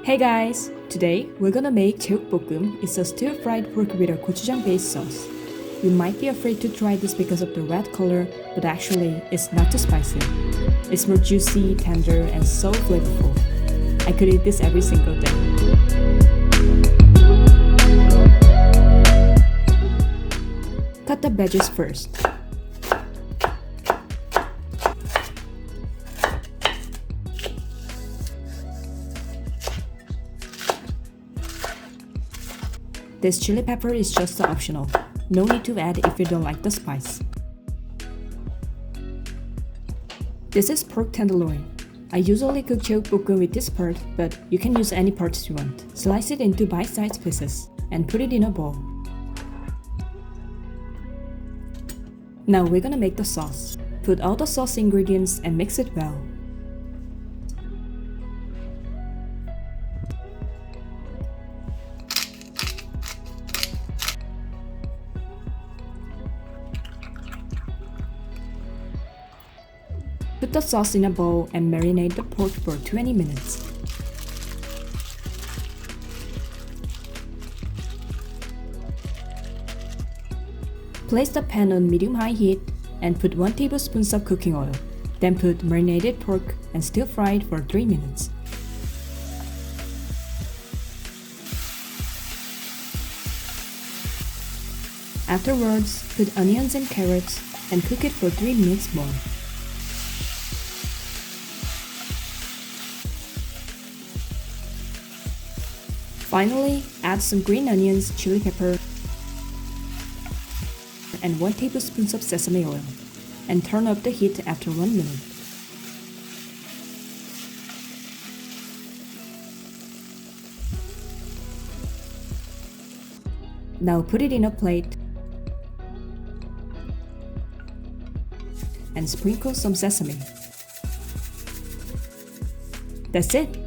Hey guys! Today we're gonna make Jeyuk-Bokkeum. It's a stir-fried pork with a gochujang based sauce. You might be afraid to try this because of the red color, but actually it's not too spicy. It's more juicy, tender, and so flavorful. I could eat this every single day. Cut the veggies first. This chili pepper is just optional. No need to add if you don't like the spice. This is pork tenderloin. I usually cook Jeyuk-Bokkeum with this part, but you can use any parts you want. Slice it into bite-sized pieces and put it in a bowl. Now we're gonna make the sauce. Put all the sauce ingredients and mix it well. Put the sauce in a bowl and marinate the pork for 20 minutes. Place the pan on medium-high heat and put 1 tablespoon of cooking oil. Then put marinated pork and stir fry it for 3 minutes. Afterwards, put onions and carrots and cook it for 3 minutes more. Finally, add some green onions, chili pepper, and 1 tablespoon of sesame oil, and turn up the heat after 1 minute. Now put it in a plate and sprinkle some sesame. That's it!